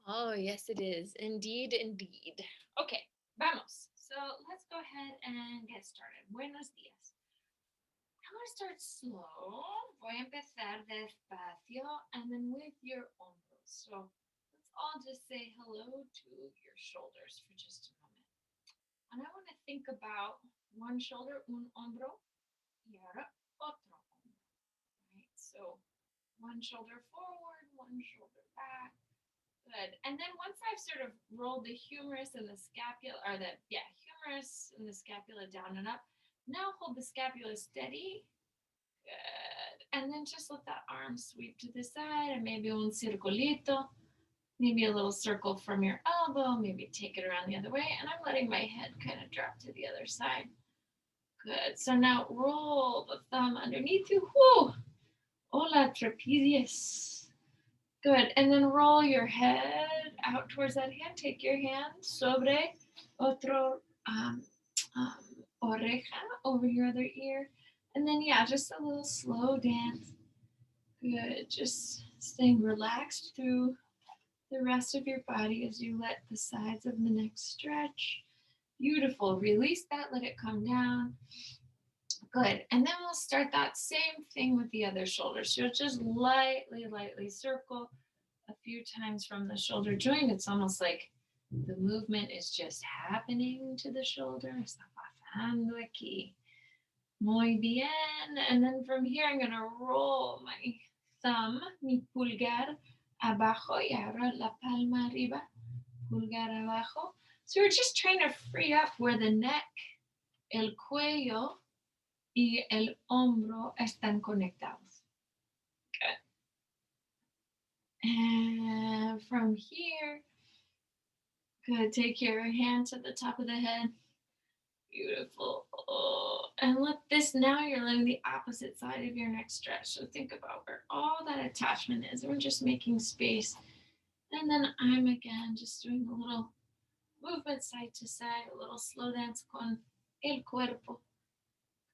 Oh, yes, it is. Indeed, indeed. Okay, vamos. So let's go ahead and get started. Buenos días. I'm going to start slow. Voy a empezar despacio and then with your hombros. So let's all just say hello to your shoulders for just a moment. And I want to think about one shoulder, un hombro, y ahora otro hombro. Right? So one shoulder forward, one shoulder back. Good. And then once I've sort of rolled the humerus and the scapula, or the, yeah, humerus and the scapula down and up, now hold the scapula steady. Good. And then just let that arm sweep to the side and maybe un circulito, maybe a little circle from your elbow, maybe take it around the other way. And I'm letting my head kind of drop to the other side. Good. So now roll the thumb underneath you. Whoo! Hola, trapezius. Good. And then roll your head out towards that hand. Take your hand sobre otro um, oreja, over your other ear. And then, yeah, just a little slow dance. Good. Just staying relaxed through the rest of your body as you let the sides of the neck stretch. Beautiful. Release that, let it come down. Good. And then we'll start that same thing with the other shoulder. So you'll just lightly, lightly circle a few times from the shoulder joint. It's almost like the movement is just happening to the shoulder. Está pasando aquí. Muy bien. And then from here, I'm going to roll my thumb, mi pulgar abajo, y ahora la palma arriba, pulgar abajo. So we're just trying to free up where the neck, el cuello, y el hombro están conectados. Good. And from here, good. Take your hand to the top of the head. Beautiful. Oh. And let this, now you're letting the opposite side of your neck stretch. So think about where all that attachment is. We're just making space. And then I'm again just doing a little movement side to side, a little slow dance con el cuerpo.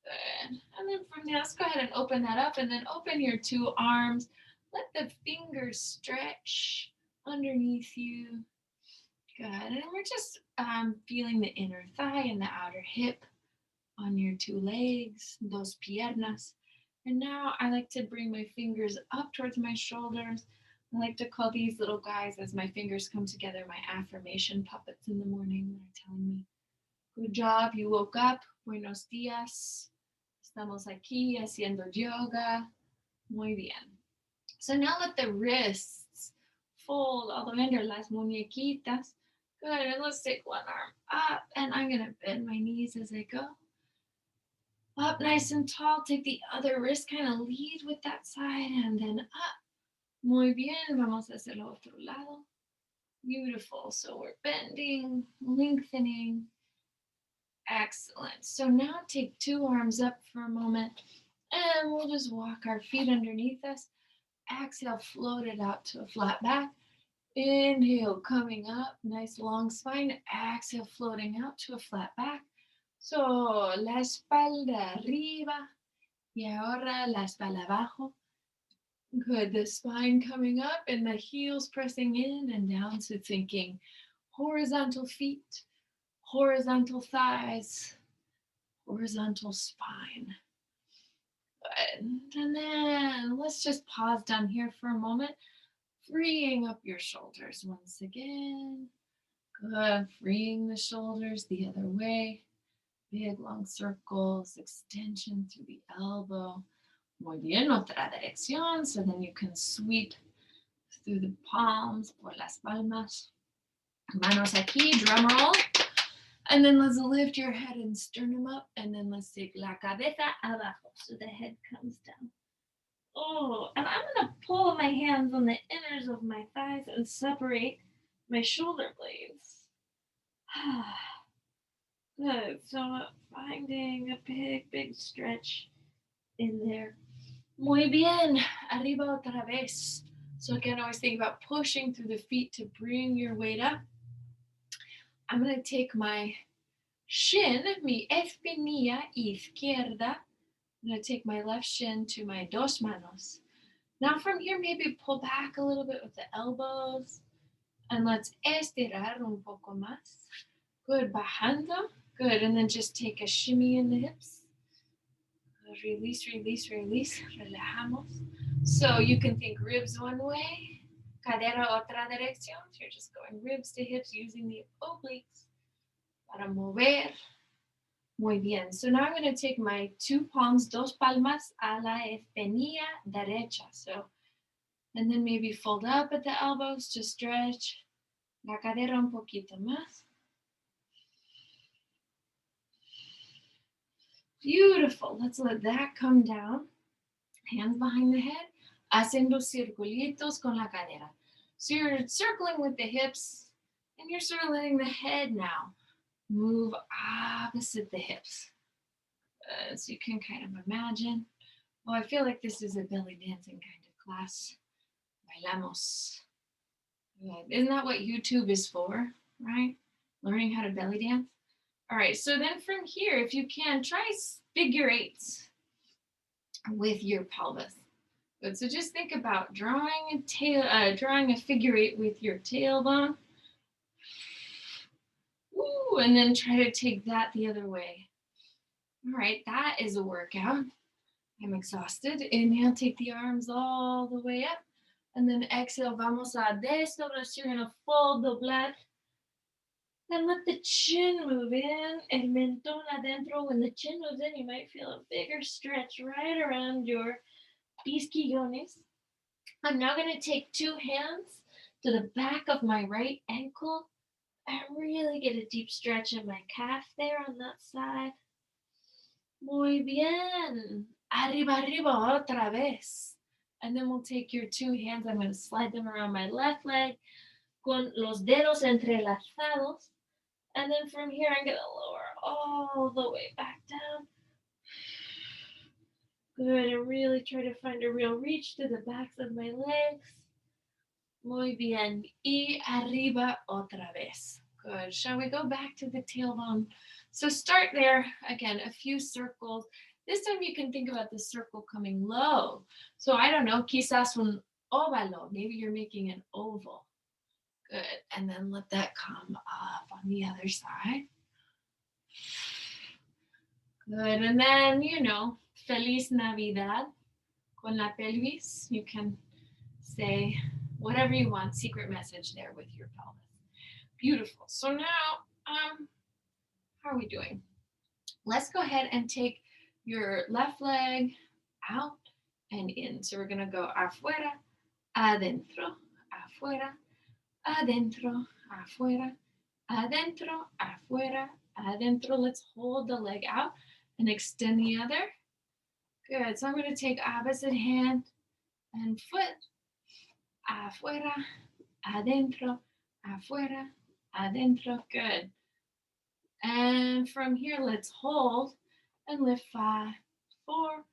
Good. And then from there, let's go ahead and open that up and then open your two arms. Let the fingers stretch underneath you. Good. And we're just feeling the inner thigh and the outer hip on your two legs, dos piernas. And now I like to bring my fingers up towards my shoulders. I like to call these little guys, as my fingers come together, my affirmation puppets in the morning that are telling me, good job, you woke up, buenos días, estamos aquí haciendo yoga, muy bien. So now let the wrists fold all the way under las muñequitas. Good, and let's take one arm up, and I'm gonna bend my knees as I go. Up nice and tall, take the other wrist, kind of lead with that side, and then up. Muy bien, vamos a hacer el otro lado. Beautiful, so we're bending, lengthening. Excellent. So now take two arms up for a moment, and we'll just walk our feet underneath us. Exhale, float it out to a flat back. Inhale, coming up, nice long spine. Exhale, floating out to a flat back. So, la espalda arriba y ahora la espalda abajo. Good, the spine coming up and the heels pressing in and down. So thinking horizontal feet, horizontal thighs, horizontal spine. Good. And then let's just pause down here for a moment, freeing up your shoulders once again. Good, freeing the shoulders the other way. Big long circles, extension through the elbow. Muy bien, otra dirección. So then you can sweep through the palms, por las palmas. Manos aquí, drum roll. And then let's lift your head and sternum up. And then let's take la cabeza abajo. So the head comes down. Oh, and I'm going to pull my hands on the inners of my thighs and separate my shoulder blades. Good. So finding a big, big stretch in there. Muy bien. Arriba otra vez. So again, always think about pushing through the feet to bring your weight up. I'm going to take my shin, mi espinilla izquierda. I'm going to take my left shin to my dos manos. Now from here, maybe pull back a little bit with the elbows. And let's estirar un poco más. Good, bajando. Good, and then just take a shimmy in the hips. Release, release, release. Relajamos. So you can think ribs one way, cadera otra dirección. So you're just going ribs to hips using the obliques para mover. Muy bien. So now I'm going to take my two palms, dos palmas a la espinilla derecha. So, and then maybe fold up at the elbows to stretch la cadera un poquito más. Beautiful. Let's let that come down. Hands behind the head. Haciendo circulitos con la cadera. So you're circling with the hips and you're sort of letting the head now move opposite the hips. So you can kind of imagine. Oh, I feel like this is a belly dancing kind of class. Bailamos. Isn't that what YouTube is for, right? Learning how to belly dance. All right, so then from here, if you can, try figure eights with your pelvis. Good, so just think about drawing a figure eight with your tailbone. Ooh, and then try to take that the other way. All right, that is a workout. I'm exhausted. Inhale, take the arms all the way up. And then exhale, vamos a desdoblar. So you're going to fold, doblar. And let the chin move in. El mentón adentro. When the chin moves in, you might feel a bigger stretch right around your isquiones. I'm now going to take two hands to the back of my right ankle and really get a deep stretch in my calf there on that side. Muy bien. Arriba, arriba, otra vez. And then we'll take your two hands. I'm going to slide them around my left leg con los dedos entrelazados. And then from here, I'm going to lower all the way back down. Good. And really try to find a real reach to the backs of my legs. Muy bien. Y arriba otra vez. Good. Shall we go back to the tailbone? So start there. Again, a few circles. This time you can think about the circle coming low. So I don't know, quizás un óvalo. Maybe you're making an oval. Good. And then let that come up on the other side. Good. And then, Feliz Navidad con la pelvis. You can say whatever you want, secret message there with your pelvis. Beautiful. So now, how are we doing? Let's go ahead and take your left leg out and in. So we're going to go afuera, adentro, afuera, adentro, afuera, adentro, afuera, adentro. Let's hold the leg out and extend the other. Good. So I'm going to take opposite hand and foot. Afuera, adentro, afuera, adentro. Good. And from here, let's hold and lift 5, 4,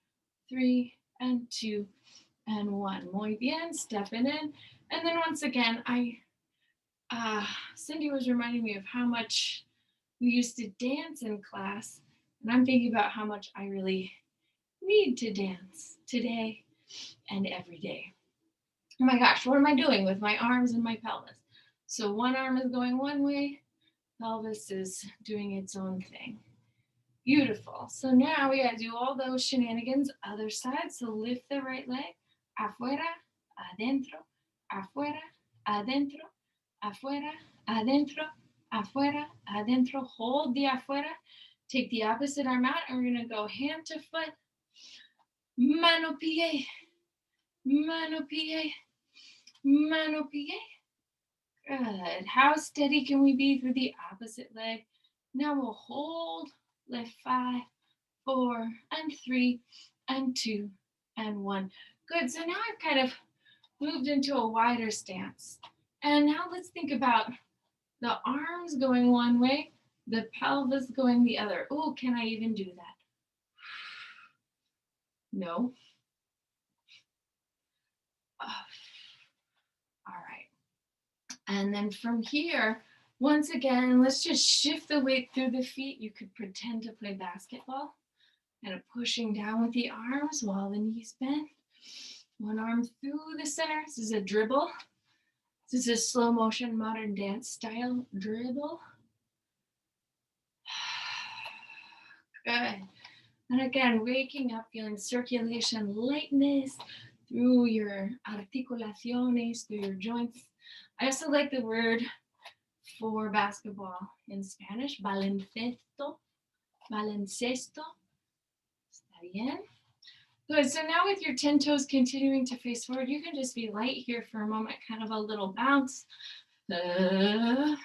3, and 2, and 1. Muy bien. Stepping in. And then once again, Cindy was reminding me of how much we used to dance in class. And I'm thinking about how much I really need to dance today and every day. Oh my gosh, what am I doing with my arms and my pelvis? So one arm is going one way, pelvis is doing its own thing. Beautiful. So now we got to do all those shenanigans other side. So lift the right leg, afuera, adentro, afuera, adentro, afuera, adentro, afuera, adentro. Hold the afuera. Take the opposite arm out, and we're going to go hand to foot, mano pie, mano pie, mano pie. Good. How steady can we be through the opposite leg? Now we'll hold, lift 5, 4, and 3, and 2, and 1. Good. So now I've kind of moved into a wider stance. And now let's think about the arms going one way, the pelvis going the other. Oh, can I even do that? No. All right. And then from here, once again, let's just shift the weight through the feet. You could pretend to play basketball, kind of pushing down with the arms while the knees bend. One arm through the center. This is a dribble. This is a slow motion modern dance style dribble. Good. And again, waking up, feeling circulation, lightness through your articulaciones, through your joints. I also like the word for basketball in Spanish, baloncesto. Baloncesto. Está bien? Good. So now with your 10 toes continuing to face forward, you can just be light here for a moment, kind of a little bounce. And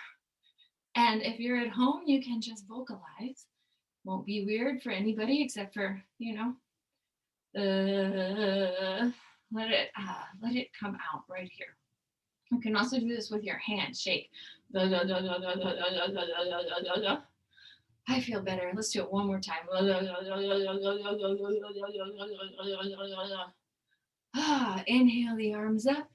if you're at home, you can just vocalize. Won't be weird for anybody except for, let it come out right here. You can also do this with your hand shake. I feel better. Let's do it one more time. Inhale the arms up.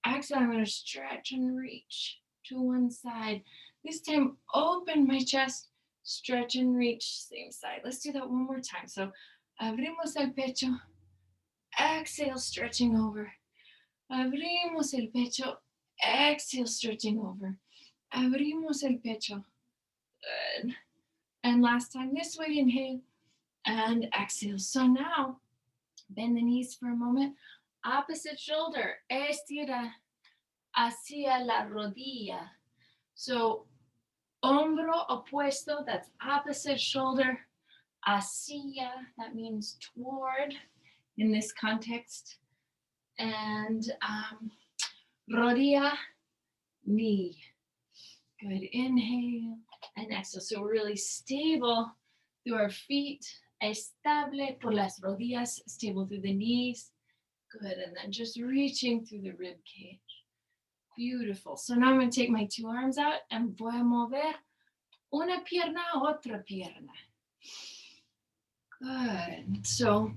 Exhale, I'm going to stretch and reach to one side. This time, open my chest, stretch and reach, same side. Let's do that one more time. So, abrimos el pecho. Exhale, stretching over. Abrimos el pecho. Exhale, stretching over. Abrimos el pecho. Good. And last time this way, inhale and exhale. So now, bend the knees for a moment. Opposite shoulder, estira hacia la rodilla. So, hombro opuesto, that's opposite shoulder, hacia, that means toward in this context. And rodilla, knee. Good. Inhale and exhale. So we're really stable through our feet. Estable por las rodillas. Stable through the knees. Good. And then just reaching through the rib cage. Beautiful. So now I'm going to take my two arms out and voy a mover una pierna, otra pierna. Good. So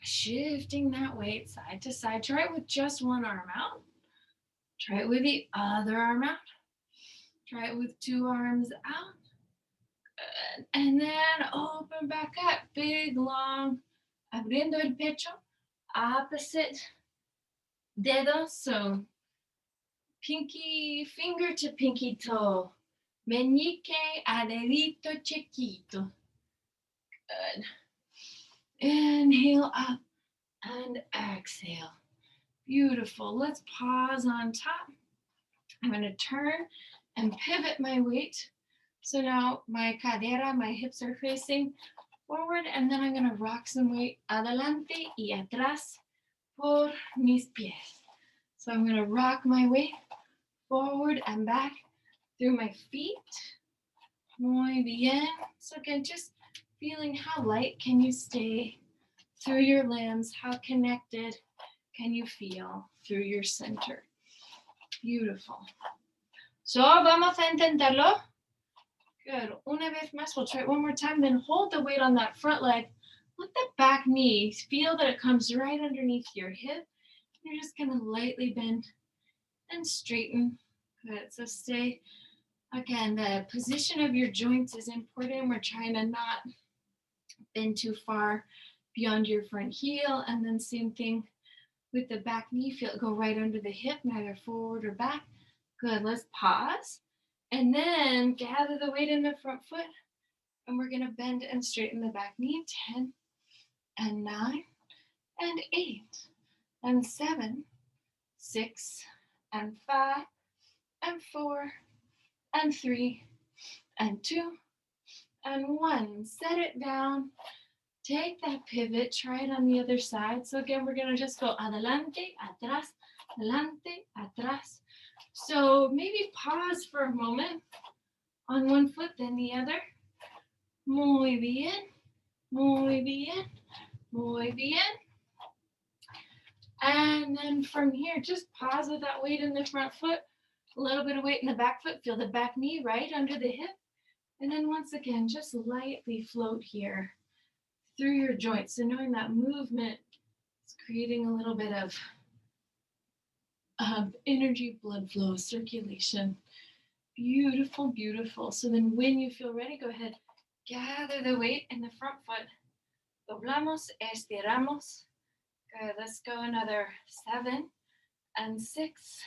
shifting that weight side to side. Try it with just one arm out. Try it with the other arm out. Try it with two arms out. Good. And then open back up. Big, long. Abriendo el pecho. Opposite dedo. So pinky finger to pinky toe. Meñique a dedito chiquito. Good. Inhale up and exhale. Beautiful. Let's pause on top. I'm going to turn and pivot my weight. So now my cadera, my hips are facing forward, and then I'm going to rock some weight adelante y atrás por mis pies. So I'm going to rock my weight forward and back through my feet. Muy bien. So again, just feeling how light can you stay through your limbs, how connected can you feel through your center. Beautiful. So vamos a intentarlo. Good. Una vez más, we'll try it one more time. Then hold the weight on that front leg. Let the back knee feel that it comes right underneath your hip. You're just going to lightly bend and straighten. Good. So stay. Again, the position of your joints is important. We're trying to not bend too far beyond your front heel. And then same thing with the back knee. Feel it go right under the hip, neither forward or back. Good. Let's pause. And then gather the weight in the front foot. And we're going to bend and straighten the back knee. 10 and 9 and 8 and 7, 6 and 5 and 4 and 3 and 2 and 1. Set it down. Take that pivot. Try it on the other side. So again, we're going to just go adelante, atrás, adelante, atrás. So maybe pause for a moment on one foot, then the other. Muy bien, muy bien, muy bien. And then from here, just pause with that weight in the front foot, a little bit of weight in the back foot. Feel the back knee right under the hip. And then once again, just lightly float here through your joints. So knowing that movement is creating a little bit of energy, blood flow, circulation. Beautiful, beautiful. So then when you feel ready, go ahead, gather the weight in the front foot. Doblamos, estiramos. Good, let's go another 7 and 6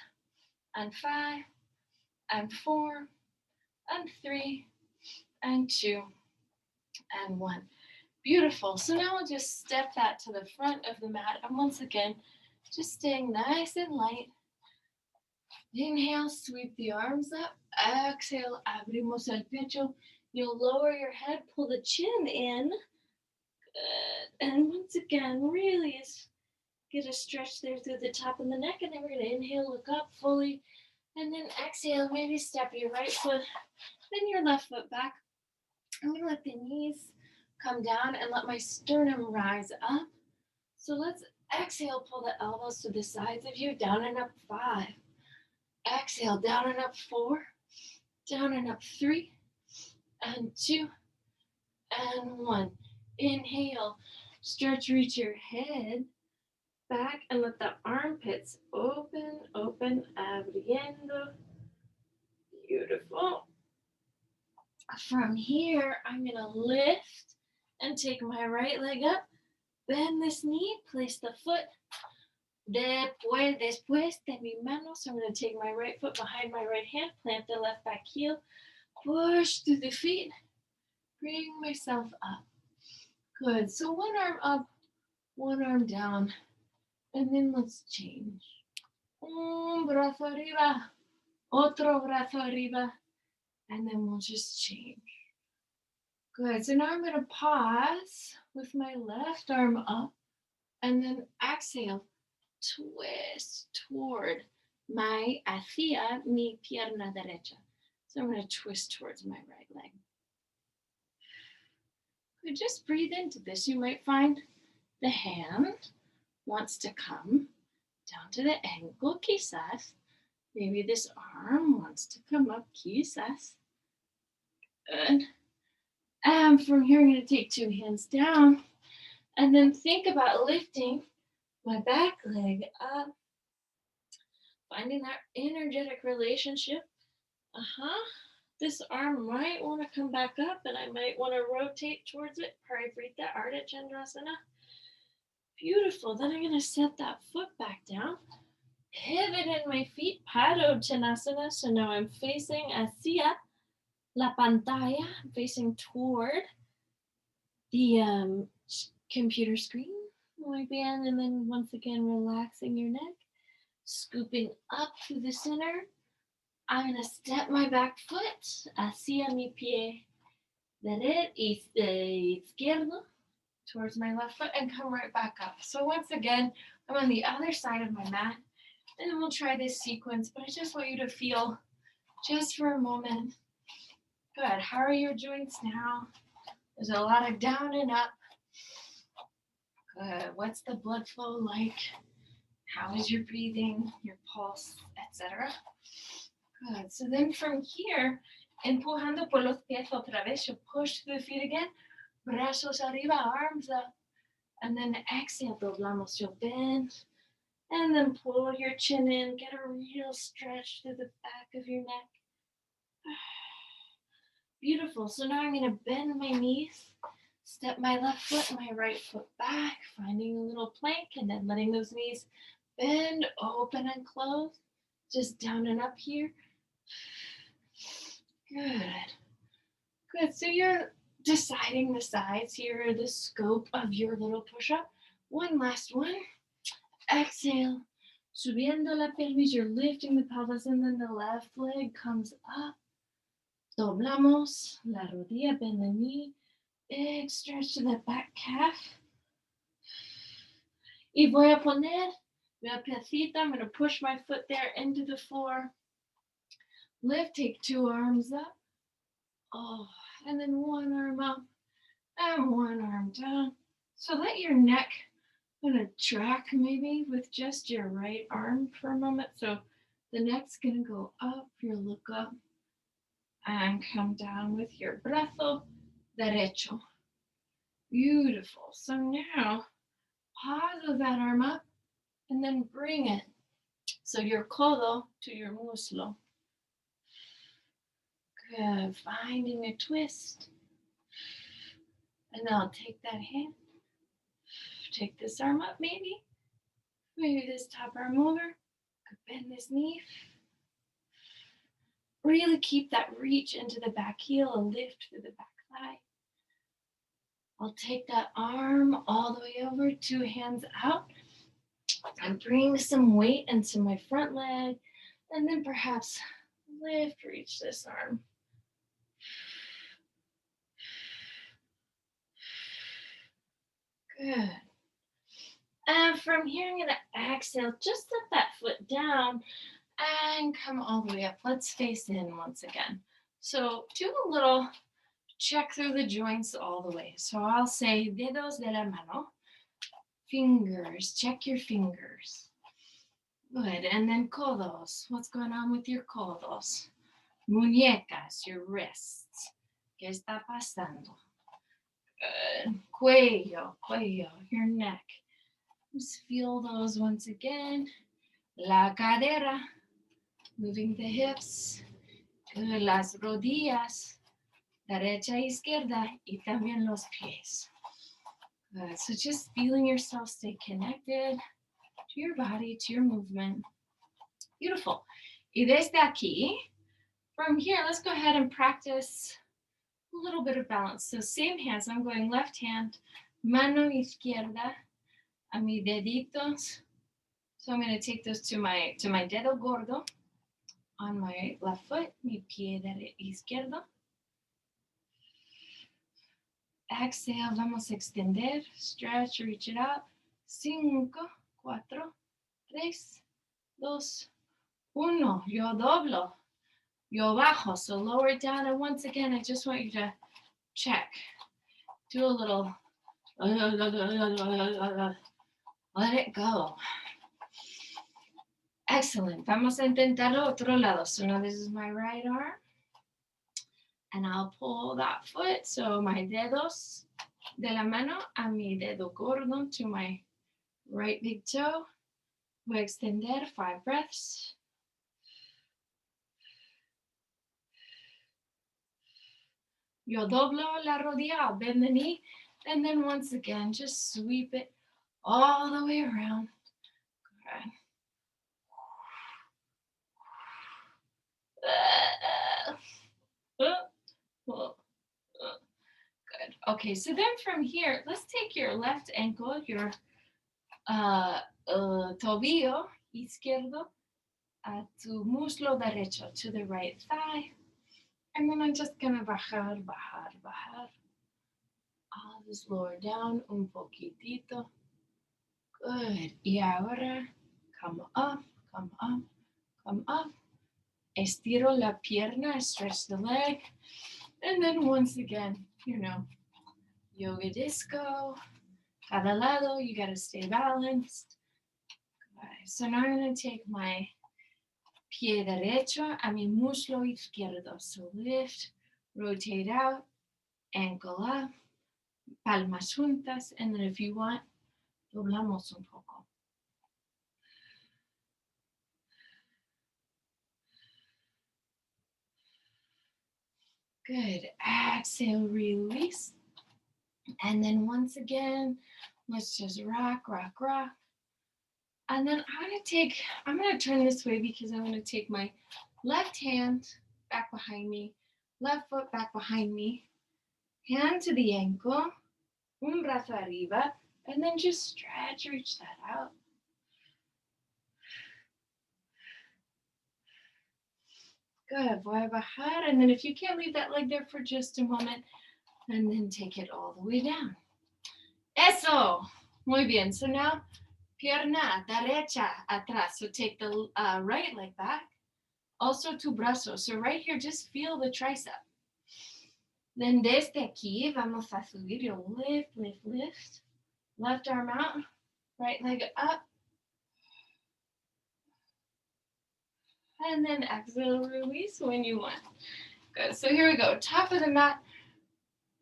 and 5, and 4, and 3, and 2, and 1. Beautiful. So now we'll just step that to the front of the mat. And once again, just staying nice and light. Inhale, sweep the arms up. Exhale, abrimos el pecho. You'll lower your head, pull the chin in. Good. And once again, really get a stretch there through the top of the neck. And then we're going to inhale, look up fully. And then exhale, maybe step your right foot, then your left foot back. I'm going to let the knees come down and let my sternum rise up. So let's exhale, pull the elbows to the sides of you, down and up 5. Exhale, down and up 4, down and up 3, and 2, and 1. Inhale, stretch, reach your head back and let the armpits open, abriendo. Beautiful. From here, I'm going to lift and take my right leg up, bend this knee, place the foot. Después de mi mano, so I'm going to take my right foot behind my right hand, plant the left back heel, push through the feet, bring myself up. Good. So one arm up, one arm down, and then let's change. Un brazo arriba, otro brazo arriba, and then we'll just change. Good. So now I'm going to pause with my left arm up, and then exhale, twist toward hacia mi pierna derecha. So I'm going to twist towards my right leg. Good. Just breathe into this. You might find the hand wants to come down to the ankle, quizás. Maybe this arm wants to come up, quizás. Good. And from here, I'm going to take 2 hands down and then think about lifting my back leg up, finding that energetic relationship. This arm might want to come back up and I might want to rotate towards it. Parivrita Ardha Chandrasana. Beautiful. Then I'm going to set that foot back down. Pivot in my feet, Padottanasana. So now I'm facing hacia la pantalla, facing toward the computer screen. Muy bien. And then once again, relaxing your neck, scooping up to the center. I'm going to step my back foot hacia mi pie izquierdo towards my left foot and come right back up. So once again, I'm on the other side of my mat. And then we'll try this sequence, but I just want you to feel just for a moment. Good. How are your joints now? There's a lot of down and up. Good. What's the blood flow like? How is your breathing, your pulse, etc.? Good. So then from here, empujando por los pies otra vez, you push to the feet again. Brazos arriba, arms up. And then exhale, doblamos, you'll bend. And then pull your chin in, get a real stretch through the back of your neck. Beautiful. So now I'm going to bend my knees, step my left foot, my right foot back, finding a little plank, and then letting those knees bend, open, and close. Just down and up here. Good. Good. So you're deciding the size here, the scope of your little push-up. One last one. Exhale. Subiendo la pelvis, you're lifting the pelvis, and then the left leg comes up. Doblamos la rodilla, bend the knee. Big stretch to the back calf. Y voy a poner mi piecita. I'm going to push my foot there into the floor. Lift, take 2 arms up. Oh, and then 1 arm up and 1 arm down. So let your neck kind of track maybe with just your right arm for a moment. So the neck's going to go up, you'll look up and come down with your brazo derecho. Beautiful. So now pause that arm up and then bring it. So your codo to your muslo. Good. Finding a twist. And now take that hand. Take this arm up maybe. Maybe this top arm over. Could bend this knee. Really keep that reach into the back heel, a lift through the back thigh. I'll take that arm all the way over, 2 hands out, and bring some weight into my front leg, and then perhaps lift, reach this arm. Good. And from here, I'm going to exhale, just let that foot down and come all the way up. Let's face in once again. So do a little check through the joints all the way. So I'll say dedos de la mano, fingers, check your fingers. Good. And then codos. What's going on with your codos? Muñecas, your wrists. ¿Qué está pasando? Good. Cuello, your neck. Just feel those once again. La cadera, moving the hips. Good. Las rodillas, derecha, izquierda, y también los pies. Good. So just feeling yourself stay connected to your body, to your movement. Beautiful. Y desde aquí, from here, let's go ahead and practice a little bit of balance. So same hands, I'm going left hand, mano izquierda, a mis deditos. So I'm going to take those to my dedo gordo on my left foot, mi pie izquierdo. Exhale, vamos a extender, stretch, reach it up. 5, 4, 3, 2, 1. Yo doblo, yo bajo. So lower it down. And once again, I just want you to check. Do a little, let it go. Excellent. Vamos a intentarlo otro lado. So now this is my right arm. And I'll pull that foot. So my dedos de la mano a mi dedo gordo to my right big toe. Voy a extender 5 breaths. Yo doblo la rodilla, I'll bend the knee. And then once again, just sweep it all the way around. Good. Good. Okay, so then from here, let's take your left ankle, your tobillo izquierdo, tu muslo derecho to the right thigh. And then I'm just going to bajar. I'll just lower down un poquitito. Good. Y ahora, come up. Estiro la pierna, stretch the leg. And then once again, yoga disco. Cada lado, you got to stay balanced. Okay, so now I'm going to take my pie derecho a mi muslo izquierdo. So lift, rotate out, ankle up, palmas juntas, and then if you want, doblamos un poco. Good. Exhale, release. And then once again, let's just rock. And then I'm going to turn this way because I'm going to take my left hand back behind me, left foot back behind me, hand to the ankle, un brazo arriba, and then just stretch, reach that out. Good. Voy a bajar. And then if you can't leave that leg there for just a moment, and then take it all the way down. Eso. Muy bien. So now, pierna derecha atrás. So take the right leg back. Also tu brazo. So right here, just feel the tricep. Then desde aquí, vamos a subir. You'll lift. Left arm out. Right leg up. And then exhale, release when you want. Good. So here we go. Top of the mat.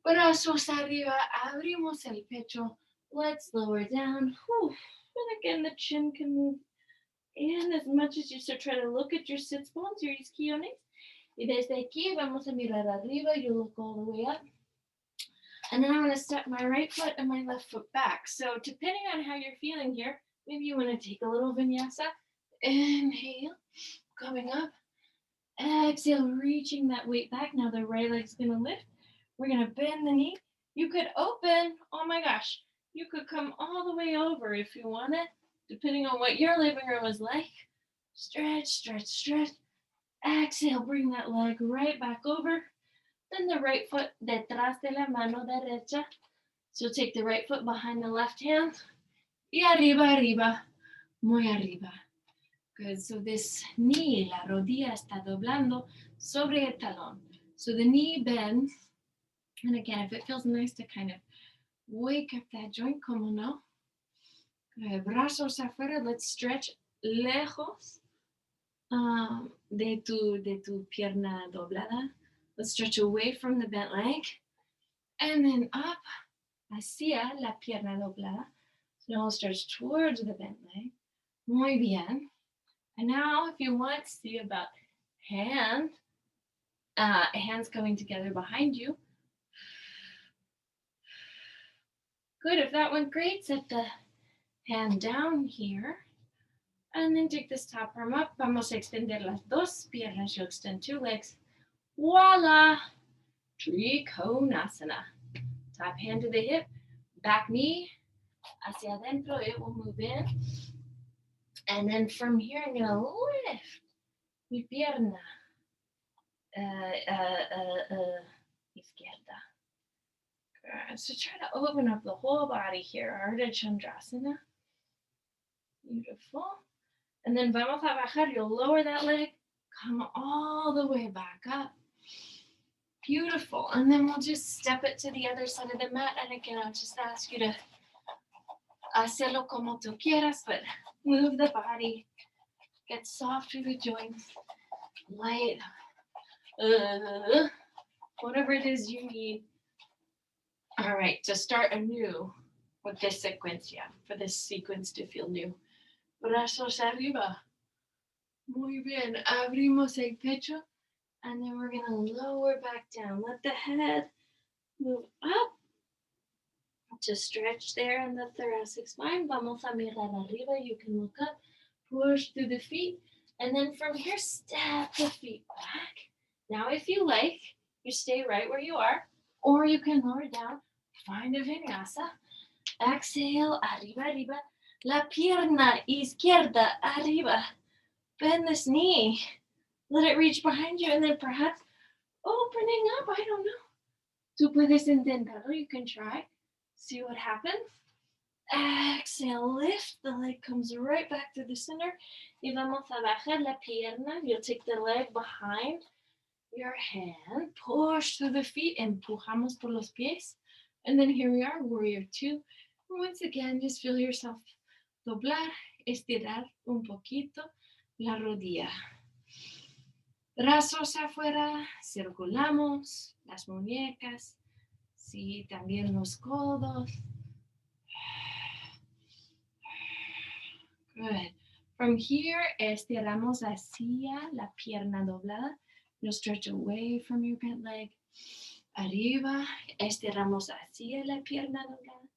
Brazos arriba. Abrimos el pecho. Let's lower down. Whew. And again, the chin can move in as much as you try to look at your sits bones, your isquiones. Y desde aquí, vamos a mirar arriba. You look all the way up. And then I'm going to step my right foot and my left foot back. So depending on how you're feeling here, maybe you want to take a little vinyasa. Inhale. Coming up, Exhale, reaching that weight back. Now the right leg's going to lift. We're going to bend the knee. You could open. Oh my gosh. You could come all the way over if you wanted, depending on what your living room is like. Stretch, stretch, stretch. Exhale, bring that leg right back over. Then the right foot detrás de la mano derecha. So take the right foot behind the left hand. Y arriba, arriba, muy arriba. Good. So this knee, la rodilla está doblando sobre el talón. So the knee bends. And again, if it feels nice to kind of wake up that joint, como no. Good. Brazos afuera. Let's stretch lejos de tu pierna doblada. Let's stretch away from the bent leg. And then up hacia la pierna doblada. So now we'll stretch towards the bent leg. Muy bien. And now, if you want, see about hands going together behind you. Good. If that went great, set the hand down here. And then take this top arm up. Vamos a extender las dos piernas. You'll extend two legs. Voila! Trikonasana. Top hand to the hip. Back knee hacia adentro. It will move in. And then from here, I'm going to lift mi pierna izquierda. Good. So try to open up the whole body here. Ardha Chandrasana. Beautiful. And then vamos a bajar. You'll lower that leg. Come all the way back up. Beautiful. And then we'll just step it to the other side of the mat. And again, I'll just ask you to hacerlo como tú quieras, but move the body. Get soft through the joints. Light. Whatever it is you need. All right, to start anew with this sequence, for this sequence to feel new. Brazos arriba. Muy bien. Abrimos el pecho. And then we're going to lower back down. Let the head move up. To stretch there in the thoracic spine. Vamos a mirar arriba. You can look up. Push through the feet. And then from here, step the feet back. Now, if you like, you stay right where you are. Or you can lower down. Find a vinyasa. Exhale. Arriba, arriba. La pierna izquierda. Arriba. Bend this knee. Let it reach behind you. And then perhaps opening up. I don't know. Tú puedes intentarlo. You can try. See what happens. Exhale, lift. The leg comes right back to the center. Y vamos a bajar la pierna. You'll take the leg behind your hand. Push through the feet. Empujamos por los pies. And then here we are, warrior two. Once again, just feel yourself doblar, estirar un poquito la rodilla. Brazos afuera, circulamos las muñecas. Sí, también los codos. Good. From here, estiramos hacia la pierna doblada. You'll stretch away from your bent leg. Arriba, estiramos hacia la pierna doblada.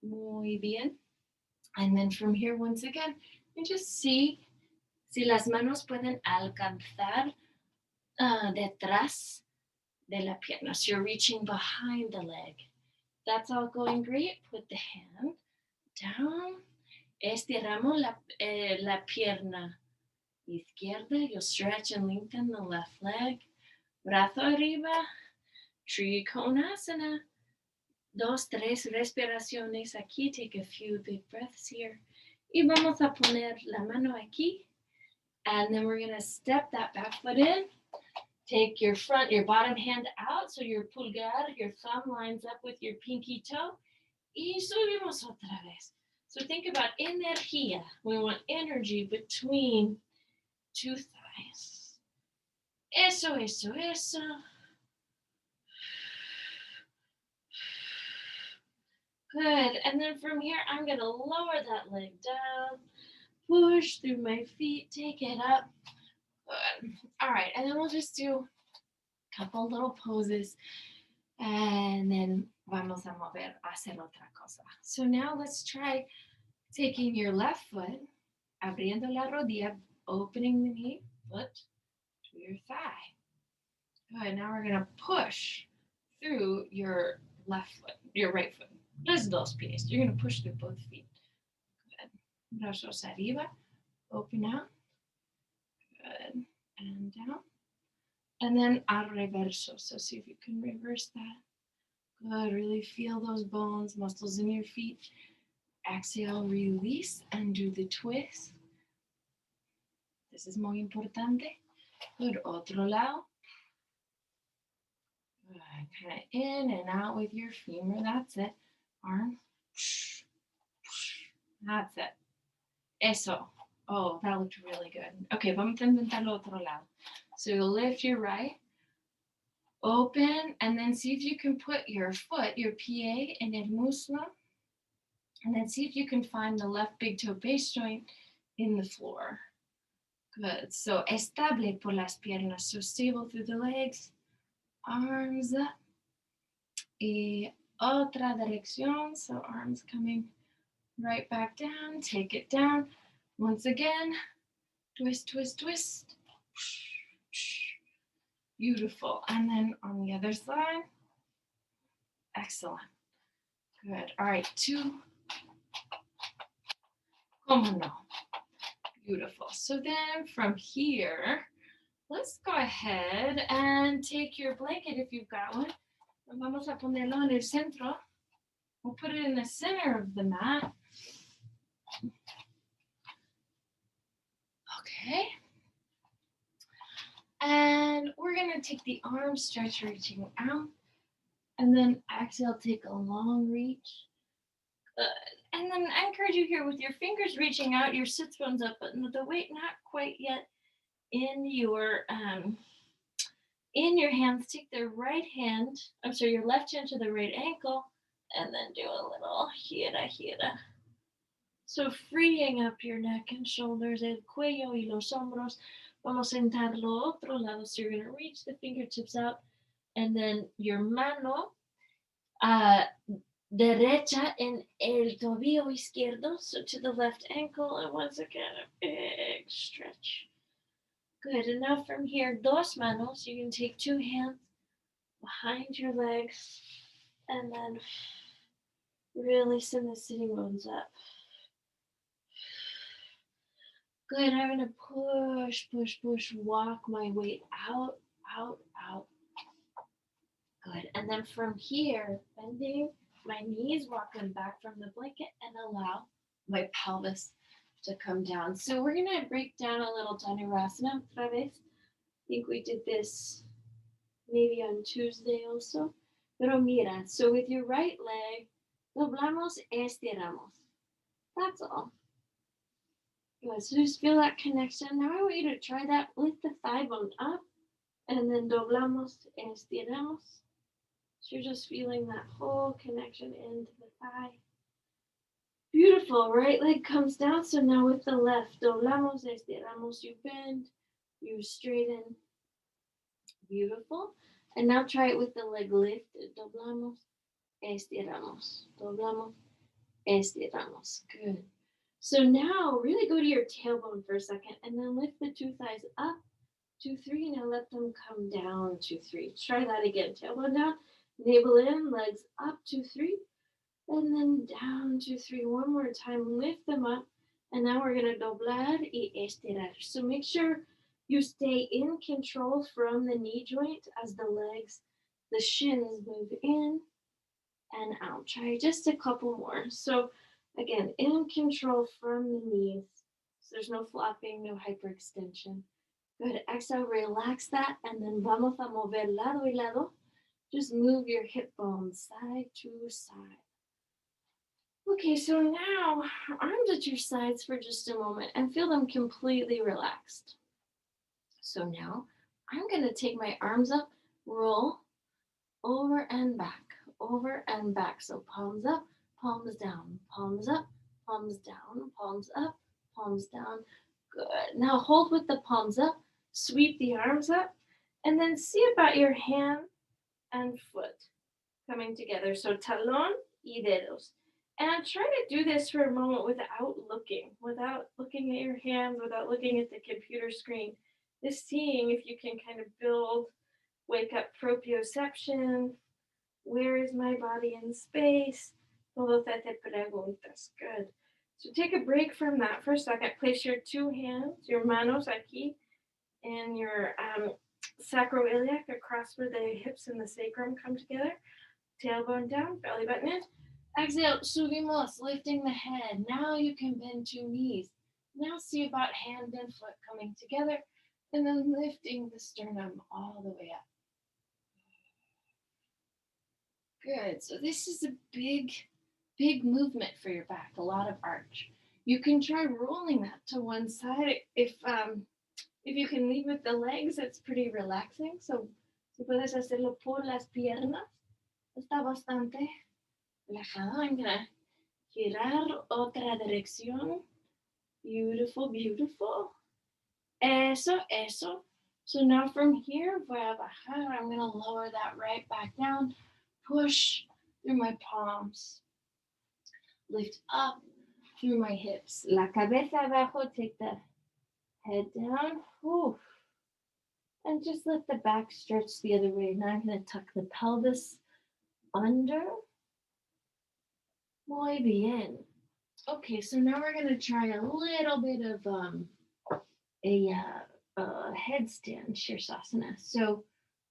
Muy bien. And then from here, once again, you just see si las manos pueden alcanzar detrás de la pierna. So you're reaching behind the leg. That's all going great. Put the hand down. Estiramos la pierna izquierda. You'll stretch and lengthen the left leg. Brazo arriba. Trikonasana. 2, 3 respiraciones aquí. Take a few big breaths here. Y vamos a poner la mano aquí. And then we're going to step that back foot in. Take your bottom hand out. So your pulgar, your thumb lines up with your pinky toe. Y subimos otra vez. So think about energía. We want energy between two thighs. Eso, eso, eso. Good. And then from here, I'm going to lower that leg down. Push through my feet. Take it up. Good. All right. And then we'll just do a couple little poses. And then vamos a mover, hacer otra cosa. So now let's try taking your left foot, abriendo la rodilla, opening the knee, foot, your thigh. Good. Now we're gonna push through your left foot, your right foot. Los dos pies. You're gonna push through both feet. Good. Brazos arriba. Open out. Good. And down. And then al reverso. So see if you can reverse that. Good. Really feel those bones, muscles in your feet. Exhale, release, and do the twist. This is muy importante. Good. Otro lado. Good. Kind of in and out with your femur. That's it. Arm. That's it. Eso. Oh, that looked really good. Okay, vamos a intentar lo otro lado. So you'll lift your right, open, and then see if you can put your foot, your pie, en el muslo, and then see if you can find the left big toe base joint in the floor. Good. So estable por las piernas. So stable through the legs. Arms up. Y otra dirección. So arms coming right back down. Take it down. Once again. Twist, twist, twist. Beautiful. And then on the other side. Excellent. Good. All right. 2. Como no. Beautiful. So then from here, let's go ahead and take your blanket if you've got one. Vamos a ponerlo en el centro. We'll put it in the center of the mat. Okay. And we're going to take the arm stretch, reaching out. And then exhale, take a long reach. Good. And then I encourage you here with your fingers reaching out, your sits bones up, but the weight not quite yet in your hands. Take the your left hand to the right ankle, and then do a little gira. So freeing up your neck and shoulders, el cuello y los hombros. Vamos a sentar lo otro lado. So you're going to reach the fingertips out, and then your mano derecha en el tobillo izquierdo, so to the left ankle, and once again, a big stretch. Good, and now from here, dos manos, you can take 2 hands behind your legs, and then really send the sitting bones up. Good, I'm gonna push, walk my weight out. Good, and then from here, bending my knees, walking back from the blanket, and allow my pelvis to come down. So we're gonna break down a little Dhanurasana otra vez. I think we did this maybe on Tuesday also. Pero mira, so with your right leg, doblamos, estiramos. That's all. Good, so just feel that connection. Now I want you to try that. Lift the thigh bone up, and then doblamos, estiramos. So you're just feeling that whole connection into the thigh. Beautiful. Right leg comes down. So now with the left, doblamos, estiramos. You bend, you straighten. Beautiful. And now try it with the leg lifted. Doblamos, estiramos. Doblamos, estiramos. Good. So now really go to your tailbone for a second, and then lift the 2 thighs up. 2, 3. Now let them come down. 2, 3. Try that again. Tailbone down. Navel in, legs up, 2, 3, and then down, 2, 3. One more time, lift them up, and now we're gonna doblar y estirar. So make sure you stay in control from the knee joint as the legs, the shins move in and out. Try just a couple more. So again, in control from the knees. So there's no flopping, no hyperextension. Good, exhale, relax that, and then vamos a mover lado y lado. Just move your hip bones side to side. Okay, so now arms at your sides for just a moment and feel them completely relaxed. So now I'm going to take my arms up, roll over and back. So palms up, palms down, palms up, palms down, palms up, palms down. Good. Now hold with the palms up, sweep the arms up, and then see about your hand and foot coming together. So talón y dedos. And try to do this for a moment without looking at your hands, without looking at the computer screen. Just seeing if you can kind of build, wake up proprioception. Where is my body in space? Todas te preguntas. Good. So take a break from that for a second. Place your two hands, your manos aquí, and your sacroiliac across where the hips and the sacrum come together. Tailbone down, belly button in. Exhale, subimos, lifting the head. Now you can bend two knees. Now see about hand and foot coming together, and then lifting the sternum all the way up. Good. So this is a big movement for your back, a lot of arch. You can try rolling that to one side. If you can lead with the legs, it's pretty relaxing. So si puedes hacerlo por las piernas, está bastante relajado. I'm gonna girar otra dirección. Beautiful, beautiful. Eso, eso. So now from here, voy a bajar. I'm gonna lower that right back down. Push through my palms. Lift up through my hips. La cabeza abajo, take the head down. Oof. And just let the back stretch the other way. Now I'm going to tuck the pelvis under. Muy bien. Okay, so now we're going to try a little bit of a headstand Shirsasana. So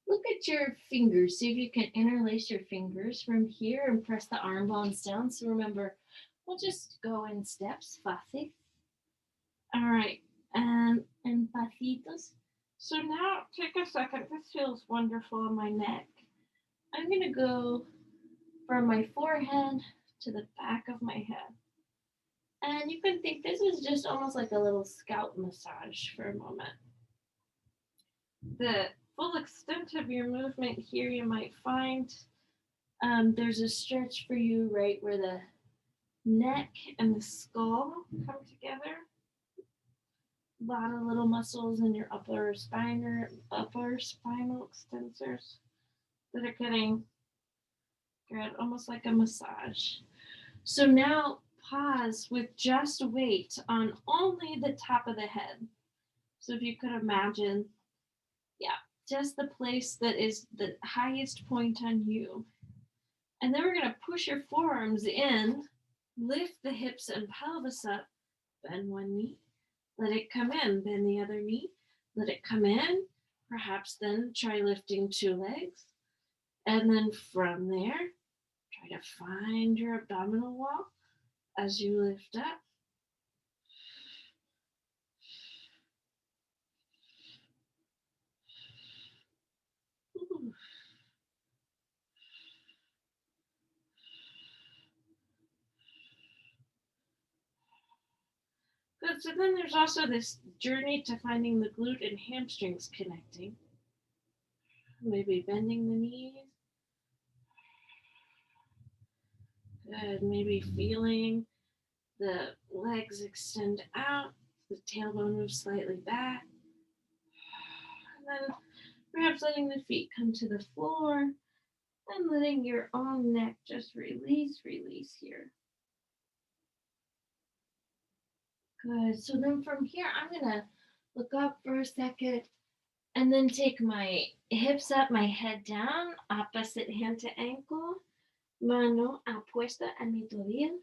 look at your fingers. See if you can interlace your fingers from here and press the arm bones down. So remember, we'll just go in steps, fácil. All right, and pasitos. So now take a second. This feels wonderful on my neck. I'm going to go from my forehead to the back of my head. And you can think this is just almost like a little scalp massage for a moment. The full extent of your movement here, you might find there's a stretch for you right where the neck and the skull come together. A lot of little muscles in your upper spinal extensors that are getting good, almost like a massage. So now pause with just weight on only the top of the head. So if you could imagine, just the place that is the highest point on you. And then we're going to push your forearms in, lift the hips and pelvis up, bend one knee, let it come in, bend the other knee, let it come in. Perhaps then try lifting two legs. And then from there, try to find your abdominal wall as you lift up. Good. So then there's also this journey to finding the glute and hamstrings connecting. Maybe bending the knees. Good. Maybe feeling the legs extend out, the tailbone moves slightly back. And then perhaps letting the feet come to the floor and letting your own neck just release here. Good. So then from here, I'm going to look up for a second and then take my hips up, my head down, opposite hand to ankle, mano apuesta a mi tobillo.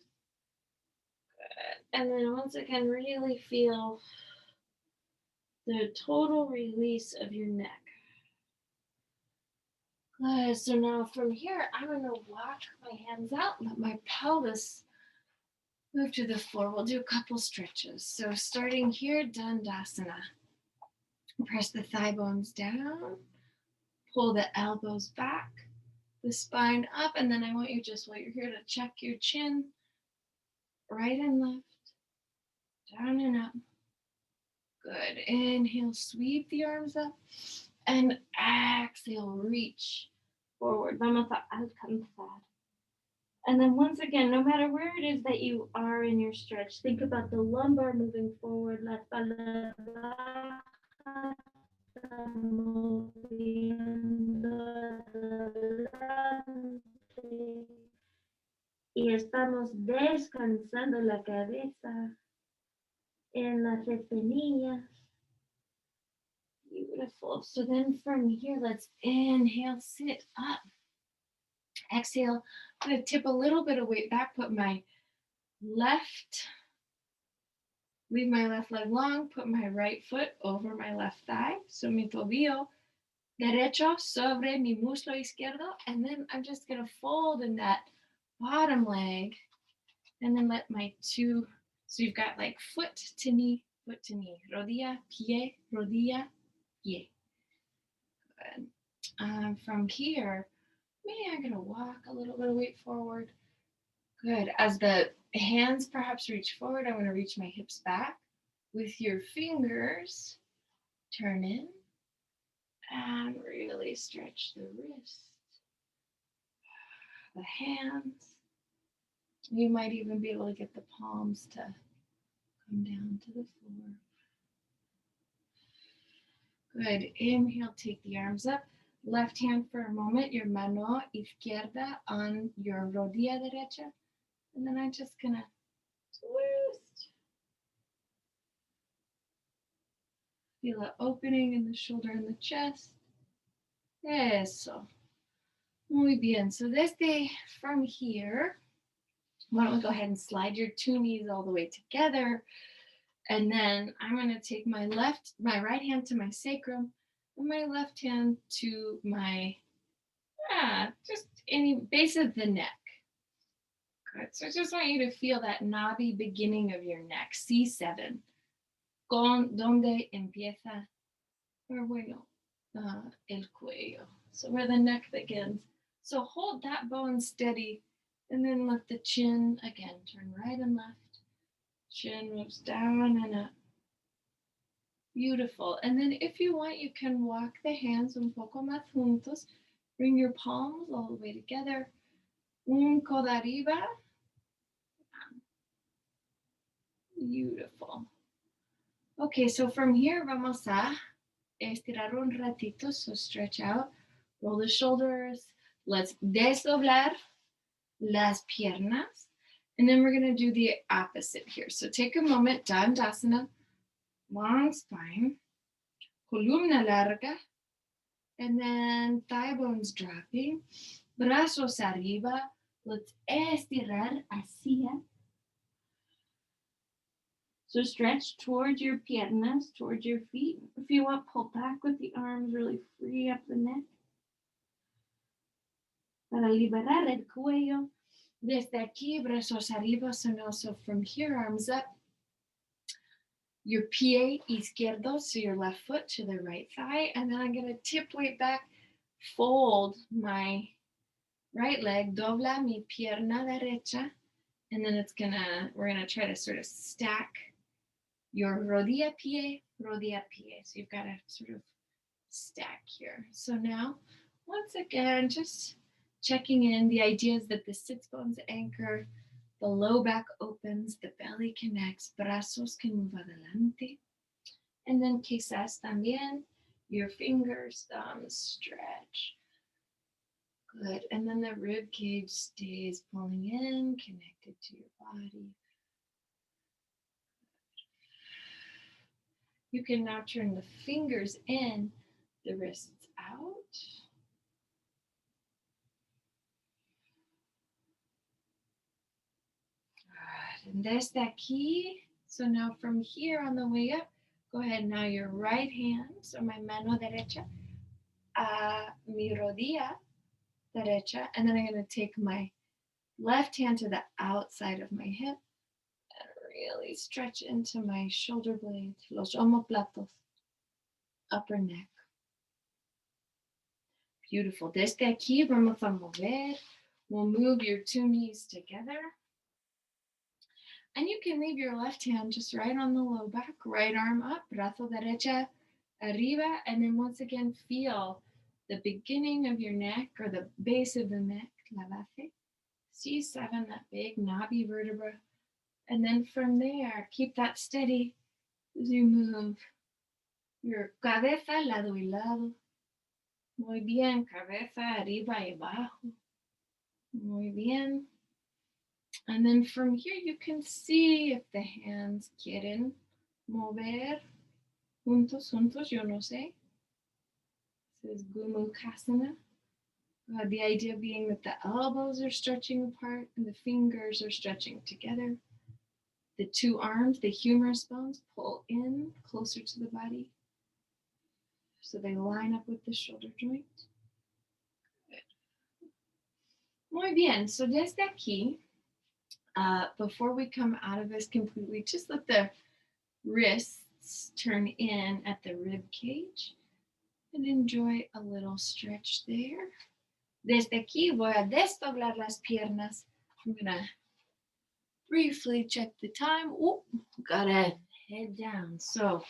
Good. And then once again, really feel the total release of your neck. Good. So now from here, I'm going to walk my hands out, let my pelvis move to the floor. We'll do a couple stretches. So starting here, Dandasana. Press the thigh bones down, pull the elbows back, the spine up, and then I want you just while you're here to check your chin, right and left, down and up. Good. Inhale, sweep the arms up, and exhale, reach forward. Vamos a alcanzar. And then once again, no matter where it is that you are in your stretch, think about the lumbar moving forward, la espalda baja, moviendo adelante. Y estamos descansando la cabeza en las espinillas. Beautiful. So then from here, let's inhale, sit up. Exhale, I'm going to tip a little bit of weight back, put my left, leave my left leg long, put my right foot over my left thigh. So mi tobillo derecho sobre mi muslo izquierdo. And then I'm just going to fold in that bottom leg and then let my two, so you've got like foot to knee, rodilla, pie, pie. Good. From here, maybe I'm going to walk a little bit of weight forward. Good. As the hands perhaps reach forward, I'm going to reach my hips back. With your fingers, turn in and really stretch the wrist, the hands. You might even be able to get the palms to come down to the floor. Good. Inhale, take the arms up. Left hand for a moment, your mano izquierda on your rodilla derecha. And then I'm just going to twist. Feel an opening in the shoulder and the chest. Eso. Muy bien. So from here, why don't we go ahead and slide your two knees all the way together. And then I'm going to take my right hand to my sacrum and my left hand to my, just any base of the neck. Good. So I just want you to feel that knobby beginning of your neck, C7. Donde empieza, el cuello. So where the neck begins. So hold that bone steady and then let the chin, again, turn right and left. Chin moves down and up. Beautiful. And then if you want, you can walk the hands un poco más juntos. Bring your palms all the way together. Un codo arriba. Beautiful. Okay, so from here vamos a estirar un ratito. So stretch out, roll the shoulders. Let's desdoblar las piernas. And then we're going to do the opposite here. So take a moment, Dandasana, long spine, columna larga, and then thigh bones dropping, brazos arriba. Let's estirar hacia. So stretch towards your piernas, towards your feet. If you want, pull back with the arms, really free up the neck. Para liberar el cuello. Desde aquí, brazos arriba. So now, so from here, arms up. Your pie izquierdo, so your left foot to the right thigh. And then I'm going to tip weight back, fold my right leg, dobla mi pierna derecha. And then we're going to try to sort of stack your rodilla pie. So you've got to sort of stack here. So now, once again, just checking in. The idea is that the sits bones anchor, the low back opens, the belly connects, brazos can move adelante. And then quizás también your fingers, thumbs stretch. Good. And then the rib cage stays pulling in, connected to your body. You can now turn the fingers in, the wrists out. Good. And desde aquí. So now from here on the way up, go ahead now your right hand, so my mano derecha, mi rodilla derecha, and then I'm going to take my left hand to the outside of my hip and really stretch into my shoulder blades, los omoplatos, upper neck. Beautiful. Desde aquí vamos a mover. We'll move your two knees together. And you can leave your left hand just right on the low back, right arm up, brazo derecha arriba, and then once again feel the beginning of your neck or the base of the neck, la base, C7, that big knobby vertebra. And then from there, keep that steady as you move your cabeza lado y lado. Muy bien, cabeza arriba y abajo. Muy bien. And then from here, you can see if the hands quieren mover juntos, yo no sé. This is Gomukasana. The idea being that the elbows are stretching apart and the fingers are stretching together. The two arms, the humerus bones, pull in closer to the body so they line up with the shoulder joint. Good. Muy bien. So desde aquí, before we come out of this completely, just let the wrists turn in at the rib cage and enjoy a little stretch there. Desde aquí voy a desdoblar las piernas. I'm going to briefly check the time. Ooh, gotta head down. So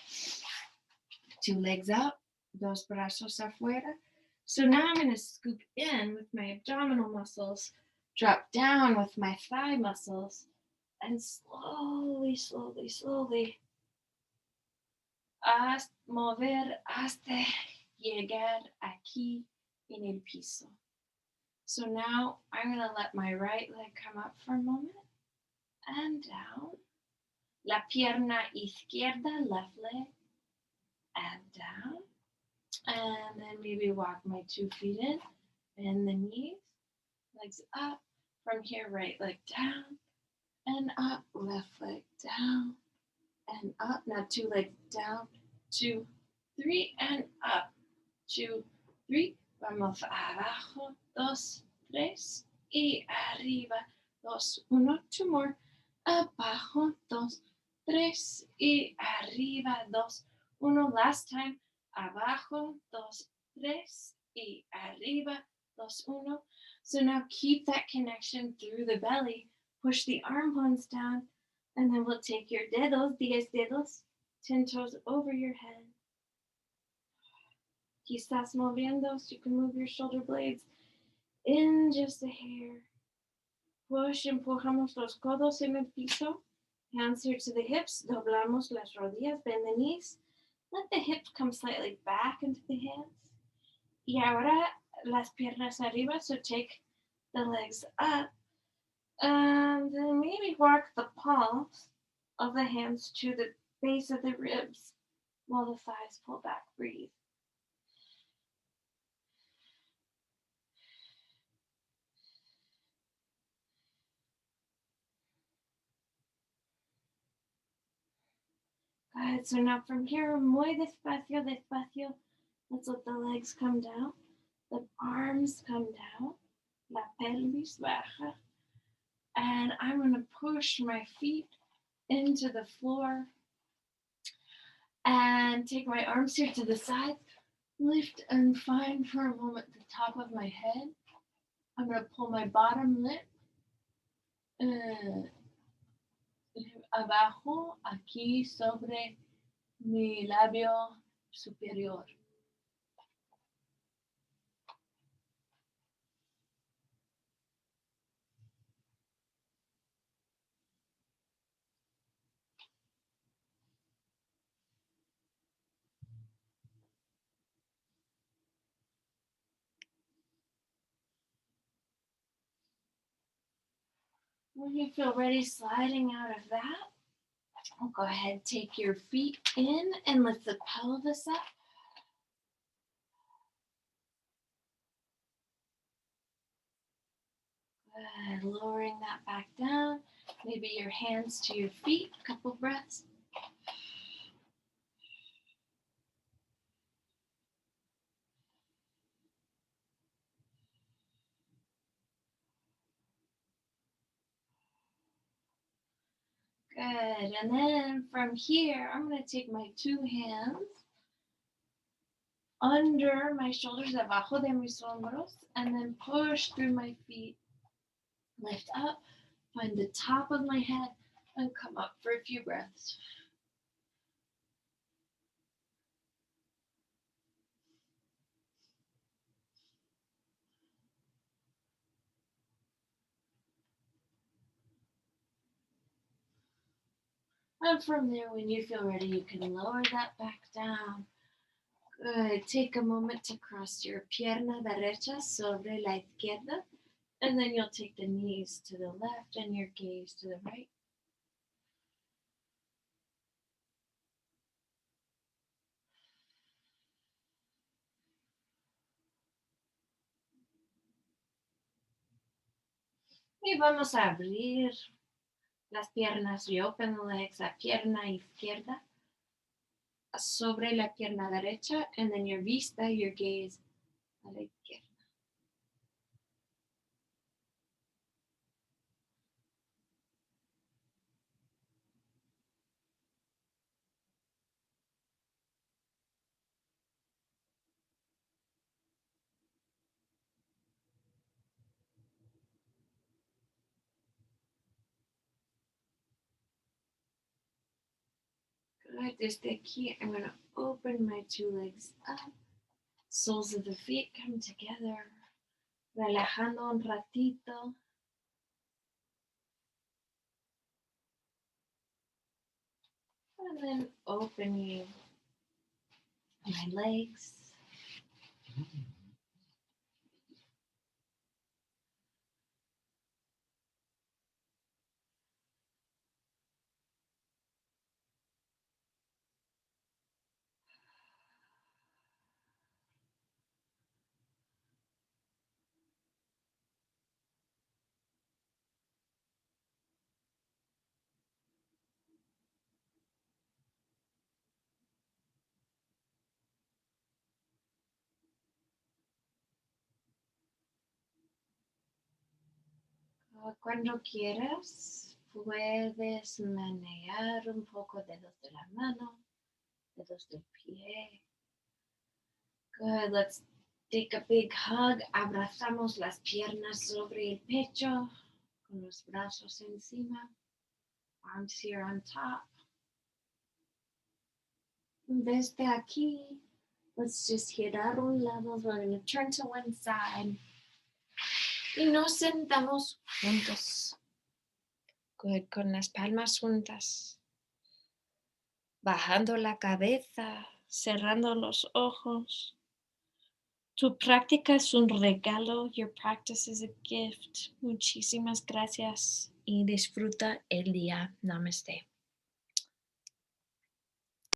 2 legs up, dos brazos afuera. So now I'm going to scoop in with my abdominal muscles, drop down with my thigh muscles, and slowly, slowly, slowly mover hasta llegar aquí en el piso. So now I'm going to let my right leg come up for a moment and down. La pierna izquierda, left leg, and down. And then maybe walk my 2 feet in, bend the knees, legs up. From here, right leg down and up, left leg down and up. Now 2 legs down, 2, 3, and up. 2, 3. Vamos abajo, 2, 3, y arriba, 2, 1. 2 more. Abajo, 2, 3, y arriba, 2, 1. Last time. Abajo, 2, 3, y arriba, 2, 1. So now keep that connection through the belly. Push the arm bones down, and then we'll take your dedos, 10 dedos, 10 toes over your head. Quizás moviendo, so you can move your shoulder blades in just a hair. Push, empujamos los codos en el piso. Hands here to the hips, doblamos las rodillas, bend the knees. Let the hips come slightly back into the hands. Y ahora las piernas arriba, so take the legs up. And then maybe walk the palms of the hands to the base of the ribs while the thighs pull back. Breathe. Good. So now from here, muy despacio, despacio. Let's let the legs come down. The arms come down. La pelvis baja. And I'm going to push my feet into the floor and take my arms here to the sides. Lift and find for a moment the top of my head. I'm going to pull my bottom lip abajo, aquí sobre mi labio superior. When you feel ready sliding out of that, I'll go ahead, take your feet in and lift the pelvis up. Good, lowering that back down. Maybe your hands to your feet, a couple breaths. Good, and then from here, I'm going to take my 2 hands under my shoulders, abajo de mis hombros, and then push through my feet. Lift up, find the top of my head, and come up for a few breaths. And from there, when you feel ready, you can lower that back down. Good. Take a moment to cross your pierna derecha sobre la izquierda, and then you'll take the knees to the left and your gaze to the right. Y vamos a abrir las piernas. You open the legs, la pierna izquierda sobre la pierna derecha, and then your vista, your gaze a la izquierda. Good. Desde aquí, I'm going to open my two legs up. Soles of the feet come together. Relajando un ratito. And then opening my legs. Cuando quieras, puedes menear un poco dedos de la mano, dedos del pie. Good. Let's take a big hug. Abrazamos las piernas sobre el pecho, con los brazos encima. Arms here on top. Desde aquí, let's just girar un lado. We're going to turn to one side. Y nos sentamos juntos. Good. Con las palmas juntas. Bajando la cabeza, cerrando los ojos. Tu práctica es un regalo. Your practice is a gift. Muchísimas gracias y disfruta el día. Namaste.